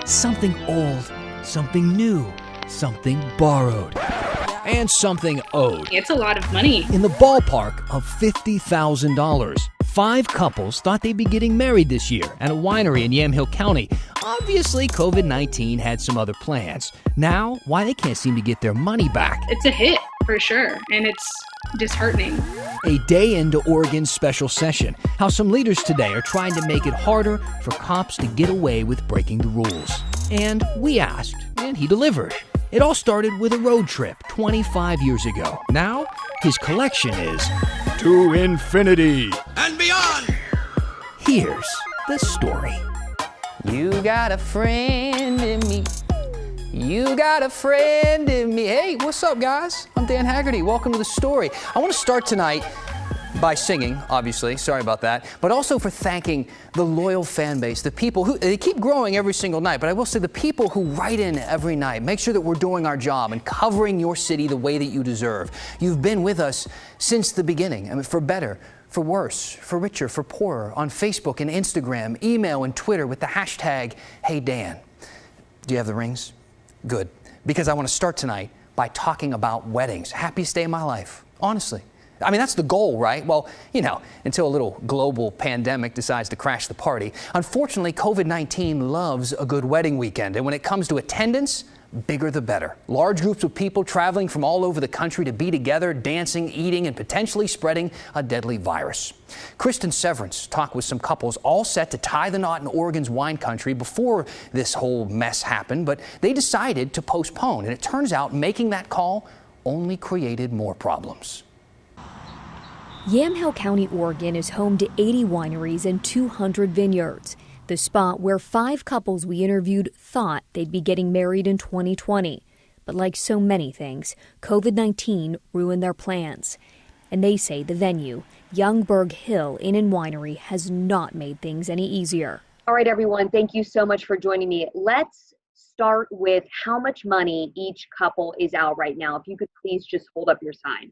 Something old, something new, something borrowed, and something owed. It's a lot of money. In the ballpark of $50,000. 5 couples thought they'd be getting married this year at a winery in Yamhill County. Obviously, COVID-19 had some other plans. Now, why they can't seem to get their money back. It's a hit, for sure, and it's disheartening. A day into Oregon's special session, how some leaders today are trying to make it harder for cops to get away with breaking the rules. And we asked, and he delivered. It all started with a road trip 25 years ago. Now, his collection is to infinity and beyond. Here's the story. You got a friend in me. You got a friend in me. Hey, what's up, guys? I'm Dan Haggerty. Welcome to the story. I want to start tonight by singing, obviously, sorry about that, but also for thanking the loyal fan base, the people who, they keep growing every single night, but I will say the people who write in every night, make sure that we're doing our job and covering your city the way that you deserve. You've been with us since the beginning, I mean, for better, for worse, for richer, for poorer, on Facebook and Instagram, email and Twitter with the hashtag #HeyDan. Do you have the rings? Good, because I want to start tonight by talking about weddings. Happiest day of my life, honestly. I mean, that's the goal, right? Well, you know, until a little global pandemic decides to crash the party. Unfortunately, COVID-19 loves a good wedding weekend. And when it comes to attendance, bigger the better. Large groups of people traveling from all over the country to be together, dancing, eating, and potentially spreading a deadly virus. Kristen Severance talked with some couples all set to tie the knot in Oregon's wine country before this whole mess happened, but they decided to postpone. And it turns out making that call only created more problems. Yamhill County, Oregon is home to 80 wineries and 200 vineyards, the spot where 5 couples we interviewed thought they'd be getting married in 2020. But like so many things, COVID-19 ruined their plans. And they say the venue, Youngberg Hill Inn and Winery, has not made things any easier. All right, everyone, thank you so much for joining me. Let's start with how much money each couple is out right now. If you could please just hold up your sign.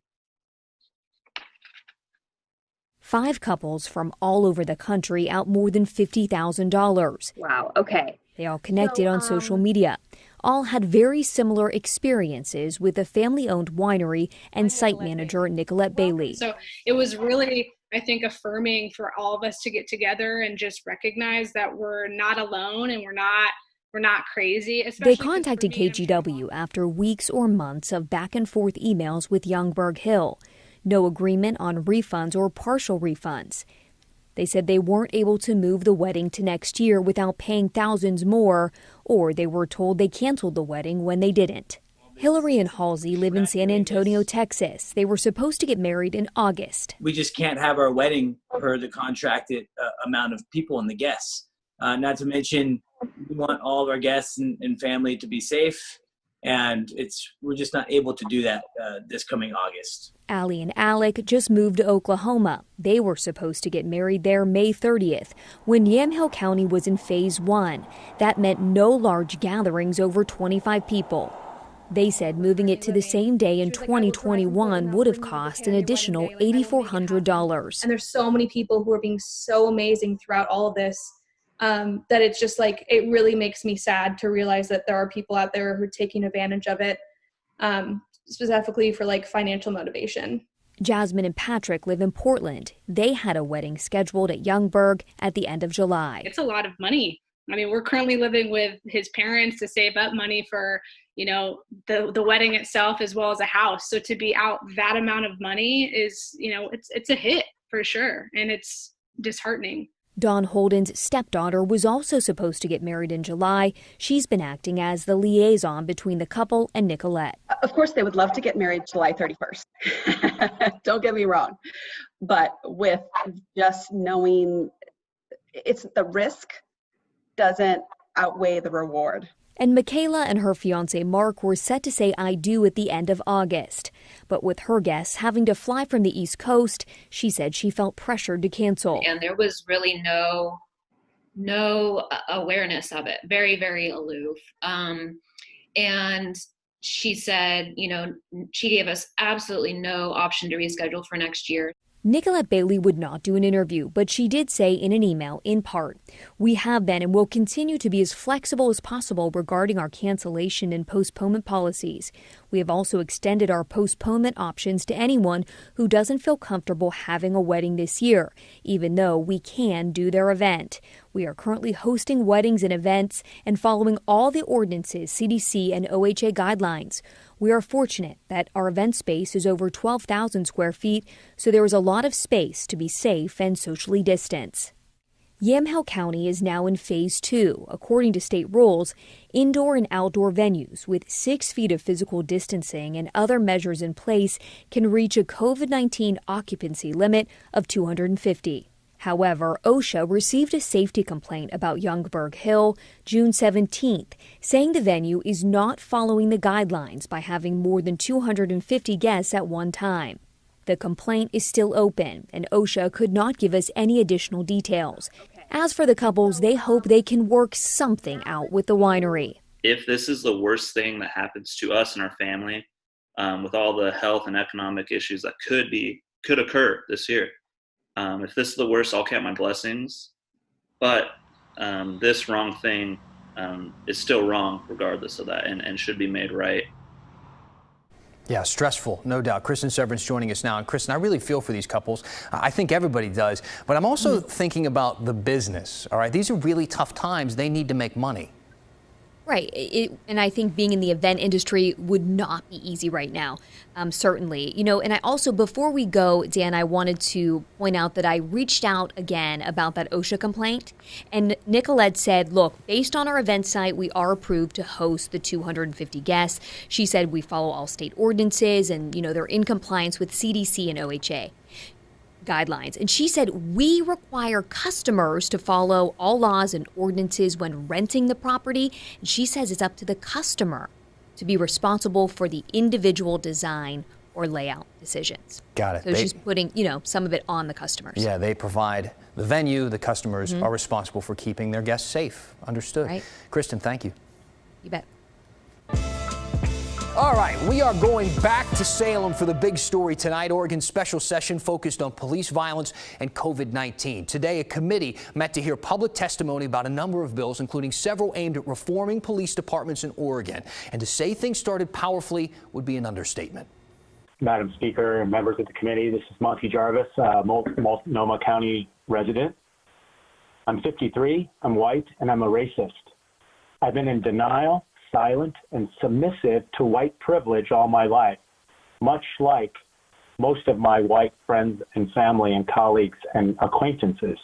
5 couples from all over the country out more than $50,000. Wow, okay. They all connected on social media. All had very similar experiences with a family-owned winery and site manager Nicolette Bailey. So it was really, I think, affirming for all of us to get together and just recognize that we're not alone and we're not crazy. They contacted KGW after weeks or months of back and forth emails with Youngberg Hill. No agreement on refunds or partial refunds. They said they weren't able to move the wedding to next year without paying thousands more, or they were told they canceled the wedding when they didn't. Hillary and Halsey live in San Antonio, Texas. They were supposed to get married in August. We just can't have our wedding per the contracted amount of people and the guests. Not to mention, we want all of our guests and family to be safe. And we're just not able to do that this coming August. Allie and Alec just moved to Oklahoma. They were supposed to get married there May 30th, when Yamhill County was in Phase 1. That meant no large gatherings over 25 people. They said moving it to the same day in 2021 would have cost an additional $8,400. And there's so many people who are being so amazing throughout all of this. That it's just like, it really makes me sad to realize that there are people out there who are taking advantage of it, specifically for like financial motivation. Jasmine and Patrick live in Portland. They had a wedding scheduled at Youngberg at the end of July. It's a lot of money. I mean, we're currently living with his parents to save up money for, you know, the wedding itself as well as a house. So to be out that amount of money is, you know, it's a hit for sure. And it's disheartening. Dawn Holden's stepdaughter was also supposed to get married in July. She's been acting as the liaison between the couple and Nicolette. Of course, they would love to get married July 31st. Don't get me wrong. But with just knowing it's the risk doesn't outweigh the reward. And Michaela and her fiancé Mark were set to say I do at the end of August. But with her guests having to fly from the East Coast, she said she felt pressured to cancel. And there was really no awareness of it. Very, very aloof. And she said, you know, she gave us absolutely no option to reschedule for next year. Nicolette Bailey would not do an interview, but she did say in an email, in part, "We have been and will continue to be as flexible as possible regarding our cancellation and postponement policies. We have also extended our postponement options to anyone who doesn't feel comfortable having a wedding this year, even though we can do their event. We are currently hosting weddings and events and following all the ordinances, CDC and OHA guidelines. We are fortunate that our event space is over 12,000 square feet, so there is a lot of space to be safe and socially distance." Yamhill County is now in Phase 2. According to state rules, indoor and outdoor venues with 6 feet of physical distancing and other measures in place can reach a COVID-19 occupancy limit of 250. However, OSHA received a safety complaint about Youngberg Hill June 17th, saying the venue is not following the guidelines by having more than 250 guests at one time. The complaint is still open, and OSHA could not give us any additional details. As for the couples, they hope they can work something out with the winery. If this is the worst thing that happens to us and our family, with all the health and economic issues that could occur this year, if this is the worst, I'll count my blessings. But this wrong thing is still wrong regardless of that and should be made right. Yeah, stressful, no doubt. Kristen Severance joining us now. And Kristen, I really feel for these couples. I think everybody does. But I'm also thinking about the business, all right? These are really tough times. They need to make money. Right. And I think being in the event industry would not be easy right now, certainly. You know, and I also, before we go, Dan, I wanted to point out that I reached out again about that OSHA complaint. And Nicolette said, look, based on our event site, we are approved to host the 250 guests. She said we follow all state ordinances and, you know, they're in compliance with CDC and OHA guidelines. And she said, we require customers to follow all laws and ordinances when renting the property. And she says it's up to the customer to be responsible for the individual design or layout decisions. Got it. So she's putting, you know, some of it on the customers. Yeah, they provide the venue. The customers are responsible for keeping their guests safe. Understood. Right. Kristen, thank you. You bet. All right, we are going back to Salem for the big story tonight. Oregon's special session focused on police violence and COVID-19. Today, a committee met to hear public testimony about a number of bills, including several aimed at reforming police departments in Oregon. And to say things started powerfully would be an understatement. Madam Speaker and members of the committee, this is Monty Jarvis, Multnomah County resident. I'm 53, I'm white, and I'm a racist. I've been in denial, silent, and submissive to white privilege all my life, much like most of my white friends and family and colleagues and acquaintances.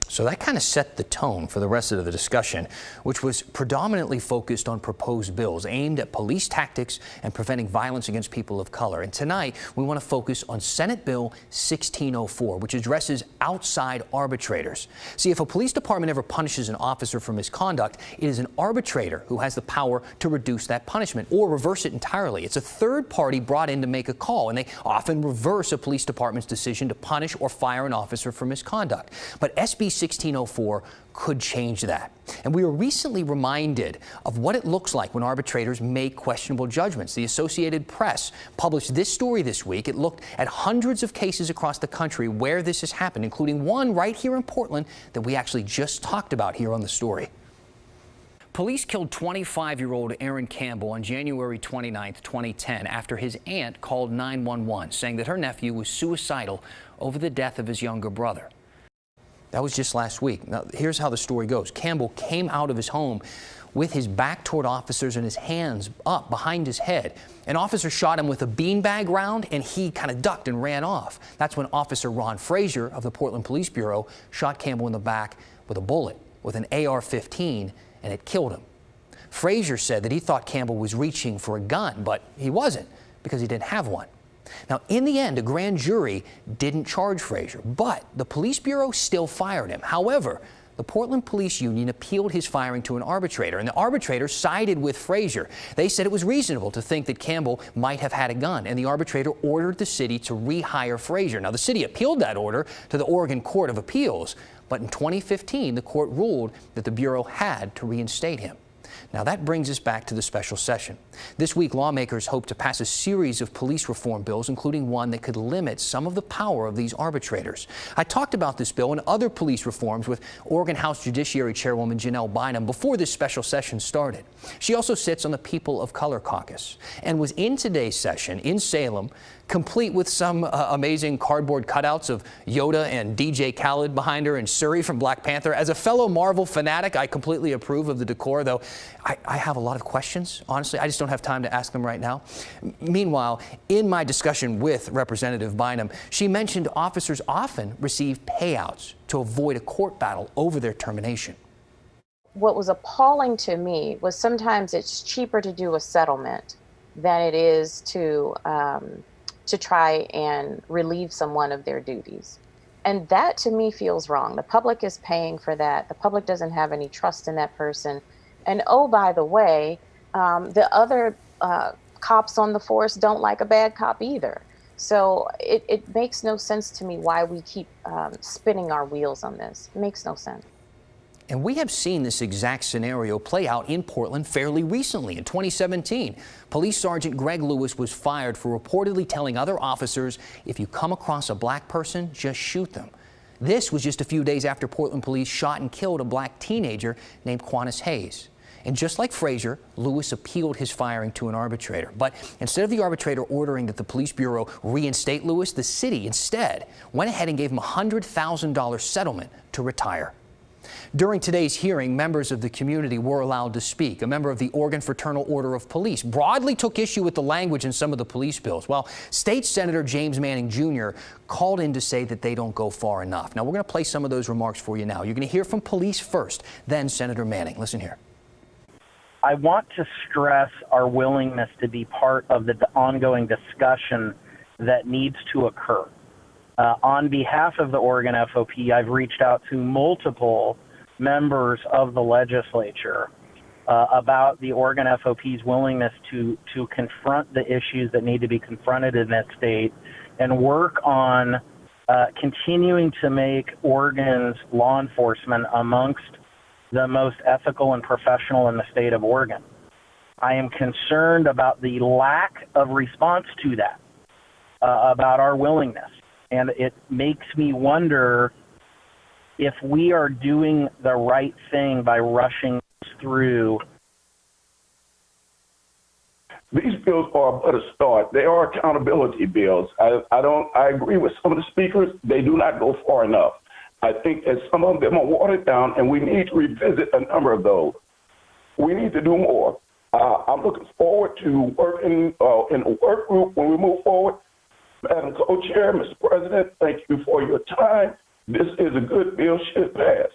So that kind of set the tone for the rest of the discussion, which was predominantly focused on proposed bills aimed at police tactics and preventing violence against people of color. And tonight, we want to focus on Senate Bill 1604, which addresses outside arbitrators. See, if a police department ever punishes an officer for misconduct, it is an arbitrator who has the power to reduce that punishment or reverse it entirely. It's a third party brought in to make a call, and they often reverse a police department's decision to punish or fire an officer for misconduct. But SB 1604 could change that. And we were recently reminded of what it looks like when arbitrators make questionable judgments. The Associated Press published this story this week. It looked at hundreds of cases across the country where this has happened, including one right here in Portland that we actually just talked about here on the story. Police killed 25-year-old Aaron Campbell on January 29, 2010, after his aunt called 911, saying that her nephew was suicidal over the death of his younger brother. That was just last week. Now, here's how the story goes. Campbell came out of his home with his back toward officers and his hands up behind his head. An officer shot him with a beanbag round, and he kind of ducked and ran off. That's when Officer Ron Frazier of the Portland Police Bureau shot Campbell in the back with a bullet with an AR-15, and it killed him. Frazier said that he thought Campbell was reaching for a gun, but he wasn't because he didn't have one. Now, in the end, a grand jury didn't charge Frazier, but the police bureau still fired him. However, the Portland Police Union appealed his firing to an arbitrator, and the arbitrator sided with Frazier. They said it was reasonable to think that Campbell might have had a gun, and the arbitrator ordered the city to rehire Frazier. Now, the city appealed that order to the Oregon Court of Appeals, but in 2015, the court ruled that the bureau had to reinstate him. Now that brings us back to the special session. This week, lawmakers hope to pass a series of police reform bills, including one that could limit some of the power of these arbitrators. I talked about this bill and other police reforms with Oregon House Judiciary Chairwoman Janelle Bynum before this special session started. She also sits on the People of Color Caucus and was in today's session in Salem, complete with some amazing cardboard cutouts of Yoda and DJ Khaled behind her and Shuri from Black Panther. As a fellow Marvel fanatic, I completely approve of the decor, though I have a lot of questions. Honestly, I just don't have time to ask them right now. Meanwhile, in my discussion with Representative Bynum, she mentioned officers often receive payouts to avoid a court battle over their termination. What was appalling to me was sometimes it's cheaper to do a settlement than it is to try and relieve someone of their duties. And that to me feels wrong. The public is paying for that. The public doesn't have any trust in that person. And oh, by the way, the other cops on the force don't like a bad cop either. So it makes no sense to me why we keep spinning our wheels on this. It makes no sense. And we have seen this exact scenario play out in Portland fairly recently. In 2017, Police Sergeant Greg Lewis was fired for reportedly telling other officers, if you come across a black person, just shoot them. This was just a few days after Portland police shot and killed a black teenager named Quantus Hayes. And just like Frazier, Lewis appealed his firing to an arbitrator. But instead of the arbitrator ordering that the police bureau reinstate Lewis, the city instead went ahead and gave him a $100,000 settlement to retire. During today's hearing, members of the community were allowed to speak. A member of the Oregon Fraternal Order of Police broadly took issue with the language in some of the police bills, while State Senator James Manning Jr. called in to say that they don't go far enough. Now, we're going to play some of those remarks for you now. You're going to hear from police first, then Senator Manning. Listen here. I want to stress our willingness to be part of the ongoing discussion that needs to occur. On behalf of the Oregon FOP, I've reached out to multiple members of the legislature about the Oregon FOP's willingness to confront the issues that need to be confronted in that state and work on continuing to make Oregon's law enforcement amongst the most ethical and professional in the state of Oregon. I am concerned about the lack of response to that, about our willingness. And it makes me wonder if we are doing the right thing by rushing through. These bills are but a start. They are accountability bills. I agree with some of the speakers. They do not go far enough. I think that some of them are watered down, and we need to revisit a number of those. We need to do more. I'm looking forward to working in the work group when we move forward. Madam Co-Chair, Mr. President, thank you for your time. This is a good bill, should pass.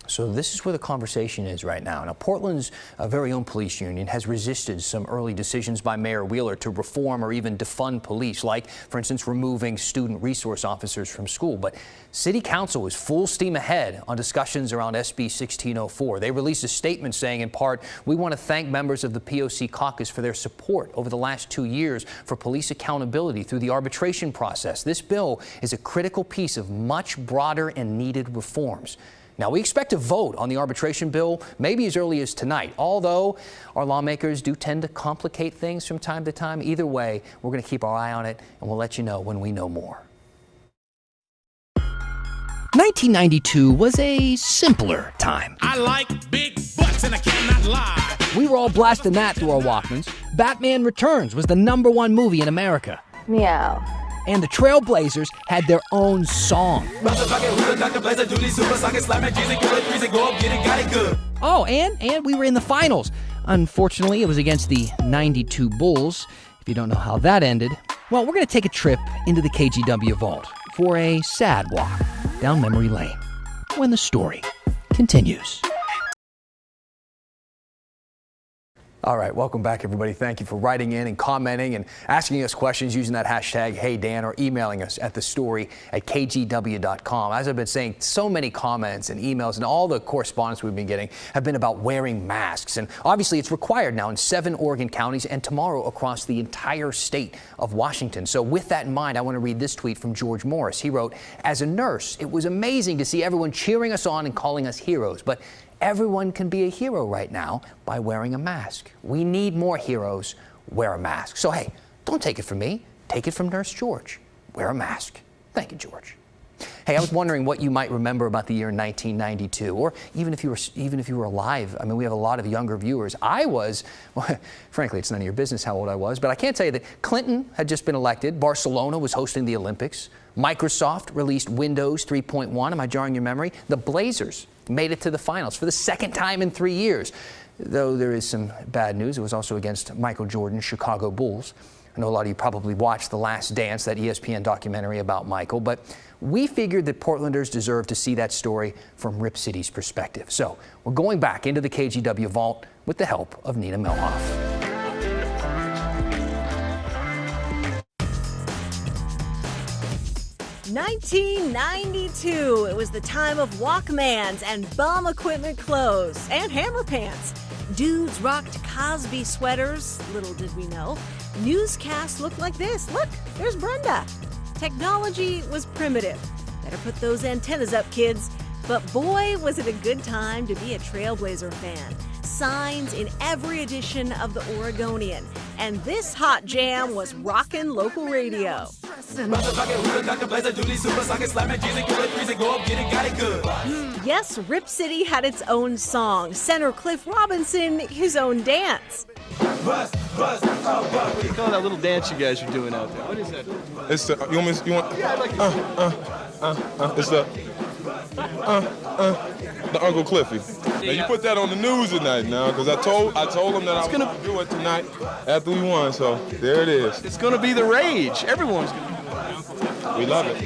So this is where the conversation is right now. Now, Portland's very own police union has resisted some early decisions by Mayor Wheeler to reform or even defund police, like, for instance, removing student resource officers from school. But City Council is full steam ahead on discussions around SB 1604. They released a statement saying, in part, we want to thank members of the POC caucus for their support over the last 2 years for police accountability through the arbitration process. This bill is a critical piece of much broader and needed reforms. Now, we expect to vote on the arbitration bill maybe as early as tonight, although our lawmakers do tend to complicate things from time to time. Either way, we're going to keep our eye on it, and we'll let you know when we know more. 1992 was a simpler time. I like big butts and I cannot lie. We were all blasting that through our Walkmans. Batman Returns was the #1 movie in America. Meow. And the Trailblazers had their own song. Oh, and we were in the finals. Unfortunately, it was against the '92 Bulls. If you don't know how that ended, well, we're going to take a trip into the KGW vault for a sad walk down memory lane when the story continues. All right, welcome back, everybody. Thank you for writing in and commenting and asking us questions using that hashtag #HeyDan or emailing us at thestory@kgw.com. As I've been saying, so many comments and emails and all the correspondence we've been getting have been about wearing masks. And obviously, it's required now in 7 Oregon counties and tomorrow across the entire state of Washington. So with that in mind, I want to read this tweet from George Morris. He wrote, as a nurse, it was amazing to see everyone cheering us on and calling us heroes. But Everyone can be a hero right now by wearing a mask. We need more heroes. Wear a mask. So hey, don't take it from me. Take it from Nurse George. Wear a mask. Thank you, George. Hey, I was wondering what you might remember about the year 1992, or even if you were alive. I mean, we have a lot of younger viewers. I was, well, frankly, it's none of your business how old I was, but I can't tell you that Clinton had just been elected. Barcelona was hosting the Olympics. Microsoft released Windows 3.1. Am I jarring your memory? The Blazers made it to the finals for the second time in 3 years. Though there is some bad news, it was also against Michael Jordan's Chicago Bulls. I know a lot of you probably watched The Last Dance, that ESPN documentary about Michael, but we figured that Portlanders deserve to see that story from Rip City's perspective. So we're going back into the KGW vault with the help of Nina Milhoff. $1992. It was the time of Walkmans and bum equipment clothes and hammer pants. Dudes rocked Cosby sweaters, little did we know. Newscasts looked like this. Look, there's Brenda. Technology was primitive. Better put those antennas up, kids. But boy, was it a good time to be a Trailblazer fan. Signs in every edition of the Oregonian. And this hot jam was rockin' local radio. Yes, Rip City had its own song. Senator Cliff Robinson, his own dance. What do you call that little dance you guys are doing out there? What is that? It's the, you want? Yeah, I'd like it's the Uncle Cliffy. Now you put that on the news tonight now, because I told him that I was gonna do it tonight after we won, so there it is. It's gonna be the rage. Everyone's gonna do it. We love it.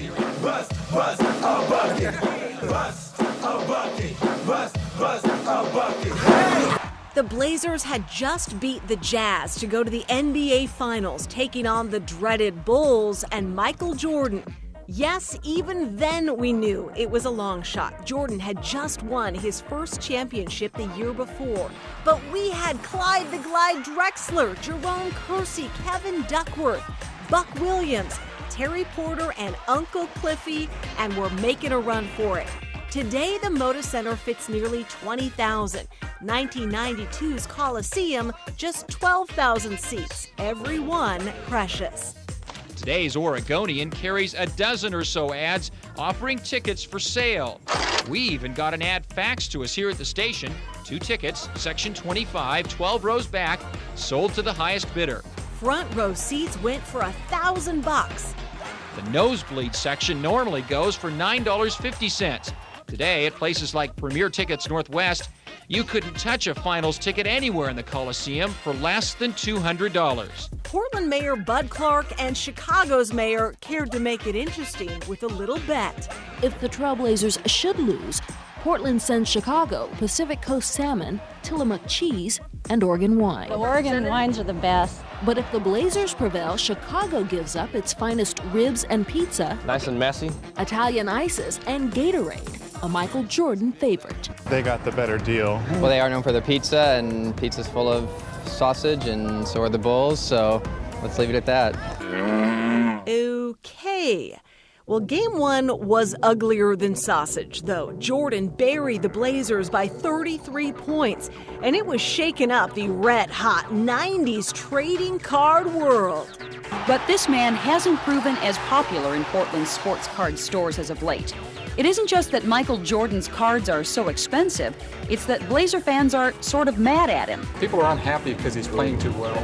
The Blazers had just beat the Jazz to go to the NBA Finals, taking on the dreaded Bulls and Michael Jordan. Yes, even then we knew it was a long shot. Jordan had just won his first championship the year before. But we had Clyde the Glide Drexler, Jerome Kersey, Kevin Duckworth, Buck Williams, Terry Porter, and Uncle Cliffy, and we're making a run for it. Today, the Moda Center fits nearly 20,000. 1992's Coliseum, just 12,000 seats, every one precious. Today's Oregonian carries a dozen or so ads offering tickets for sale. We even got an ad faxed to us here at the station. 2 tickets, section 25, 12 rows back, sold to the highest bidder. Front row seats went for $1,000. The nosebleed section normally goes for $9.50. Today, at places like Premier Tickets Northwest, you couldn't touch a finals ticket anywhere in the Coliseum for less than $200. Portland Mayor Bud Clark and Chicago's mayor cared to make it interesting with a little bet. If the Trailblazers should lose, Portland sends Chicago Pacific Coast salmon, Tillamook cheese, and Oregon wine. The Oregon wines are the best. But if the Blazers prevail, Chicago gives up its finest ribs and pizza, nice and messy, Italian ices, and Gatorade, a Michael Jordan favorite. They got the better deal. Well, they are known for their pizza, and pizza's full of sausage, and so are the Bulls, so let's leave it at that. Okay. Well, game 1 was uglier than sausage, though. Jordan buried the Blazers by 33 points, and it was shaking up the red-hot 90s trading card world. But this man hasn't proven as popular in Portland's sports card stores as of late. It isn't just that Michael Jordan's cards are so expensive, it's that Blazer fans are sort of mad at him. People are unhappy because he's playing too well.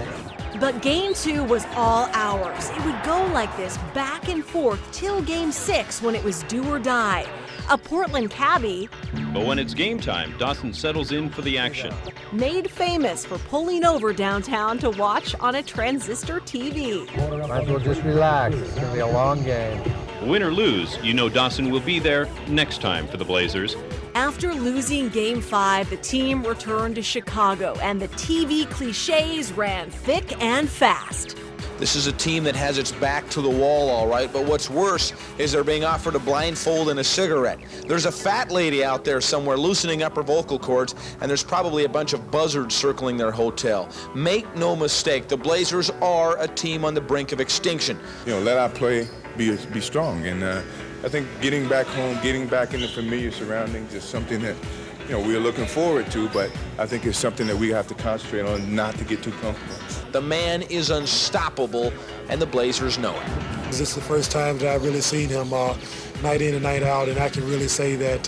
But game 2 was all ours. It would go like this, back and forth, till game 6 when it was do or die. A Portland cabbie, but when it's game time, Dawson settles in for the action. Made famous for pulling over downtown to watch on a transistor TV. Might as well just relax. It's going to be a long game. Win or lose, you know Dawson will be there next time for the Blazers. After losing Game 5, the team returned to Chicago, and the TV cliches ran thick and fast. This is a team that has its back to the wall, all right, but what's worse is they're being offered a blindfold and a cigarette. There's a fat lady out there somewhere loosening up her vocal cords, and there's probably a bunch of buzzards circling their hotel. Make no mistake, the Blazers are a team on the brink of extinction. You know, let our play be strong, and I think getting back home, getting back in the familiar surroundings is something that we're looking forward to, but I think it's something that we have to concentrate on, not to get too comfortable. The man is unstoppable, and the Blazers know it. This is the first time that I've really seen him night in and night out, and I can really say that,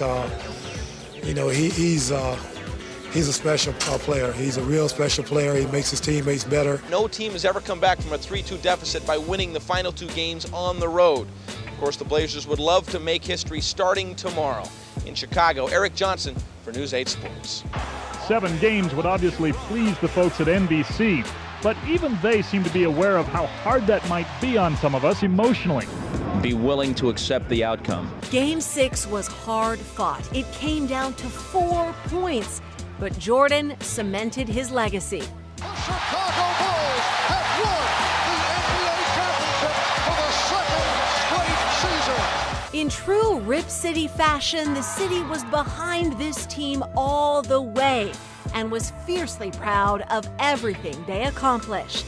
he's a special player. He's a real special player. He makes his teammates better. No team has ever come back from a 3-2 deficit by winning the final 2 games on the road. Of course, the Blazers would love to make history starting tomorrow. In Chicago, Eric Johnson for News 8 Sports. 7 games would obviously please the folks at NBC, but even they seem to be aware of how hard that might be on some of us emotionally. Be willing to accept the outcome. Game 6 was hard fought. It came down to 4 points, but Jordan cemented his legacy. The Chicago Bulls have won the NBA championship for the 2nd straight season. In true Rip City fashion, the city was behind this team all the way and was fiercely proud of everything they accomplished.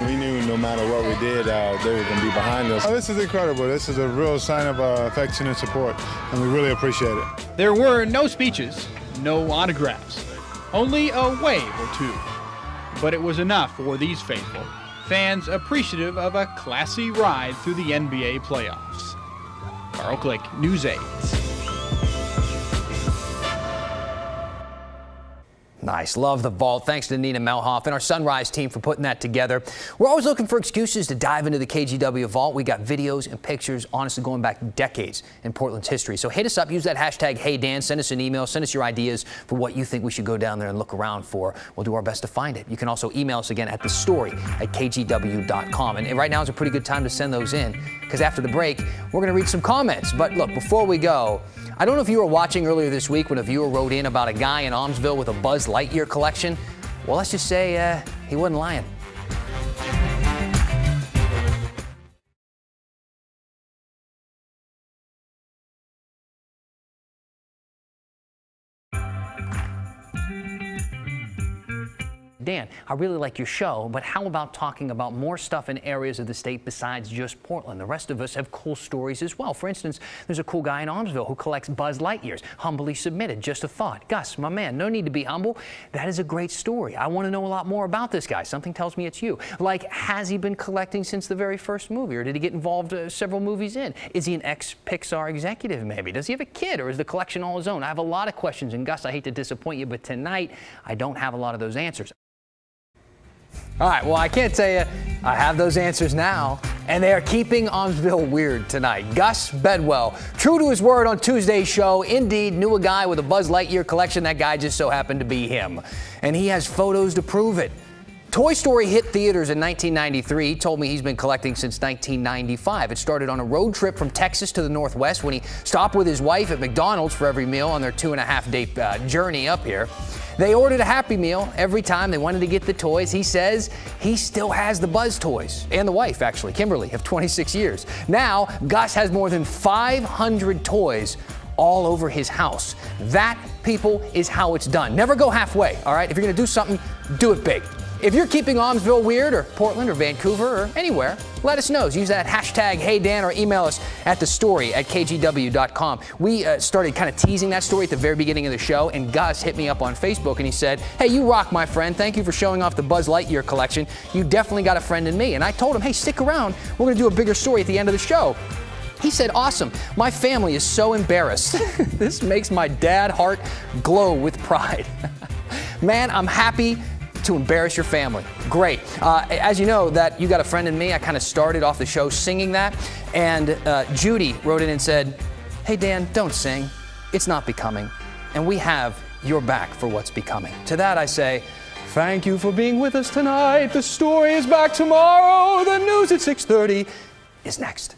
We knew no matter what we did, they were going to be behind us. This is incredible. This is a real sign of affection and support, and we really appreciate it. There were no speeches, no autographs, only a wave or two. But it was enough for these faithful, fans appreciative of a classy ride through the NBA playoffs. Carl Click, News 8. Nice. Love the vault. Thanks to Nina Melhoff and our Sunrise team for putting that together. We're always looking for excuses to dive into the KGW vault. We got videos and pictures, honestly, going back decades in Portland's history. So hit us up. Use that hashtag HeyDan. Send us an email. Send us your ideas for what you think we should go down there and look around for. We'll do our best to find it. You can also email us again at thestory@kgw.com. And right now is a pretty good time to send those in, because after the break, we're going to read some comments. But look, before we go, I don't know if you were watching earlier this week when a viewer wrote in about a guy in Almsville with a Buzz Lightyear collection. Well, let's just say he wasn't lying. Dan, I really like your show, but how about talking about more stuff in areas of the state besides just Portland? The rest of us have cool stories as well. For instance, there's a cool guy in Almsville who collects Buzz Lightyears. Humbly submitted. Just a thought. Gus, my man, no need to be humble. That is a great story. I want to know a lot more about this guy. Something tells me it's you. Like, has he been collecting since the very first movie, or did he get involved several movies in? Is he an ex-Pixar executive, maybe? Does he have a kid, or is the collection all his own? I have a lot of questions, and Gus, I hate to disappoint you, but tonight I don't have a lot of those answers. All right, well, I can't tell you I have those answers now, and they are keeping Almsville weird tonight. Gus Bedwell, true to his word on Tuesday's show, indeed knew a guy with a Buzz Lightyear collection. That guy just so happened to be him, and he has photos to prove it. Toy Story hit theaters in 1993. He told me he's been collecting since 1995. It started on a road trip from Texas to the Northwest when he stopped with his wife at McDonald's for every meal on their 2.5-day journey up here. They ordered a Happy Meal every time they wanted to get the toys. He says he still has the Buzz toys, and the wife, actually, Kimberly, of 26 years. Now, Gus has more than 500 toys all over his house. That, people, is how it's done. Never go halfway, all right? If you're going to do something, do it big. If you're keeping Almsville weird, or Portland, or Vancouver, or anywhere, let us know. Use that hashtag HeyDan, or email us at thestory@kgw.com. We started kind of teasing that story at the very beginning of the show, and Gus hit me up on Facebook, and he said, hey, you rock, my friend. Thank you for showing off the Buzz Lightyear collection. You definitely got a friend in me. And I told him, hey, stick around. We're going to do a bigger story at the end of the show. He said, awesome. My family is so embarrassed. This makes my dad heart glow with pride. Man, I'm happy to embarrass your family. Great. As you know, that You Got a Friend in Me, I kind of started off the show singing that. And Judy wrote in and said, hey, Dan, don't sing. It's not becoming. And we have your back for what's becoming. To that I say, thank you for being with us tonight. The story is back tomorrow. The news at 6:30 is next.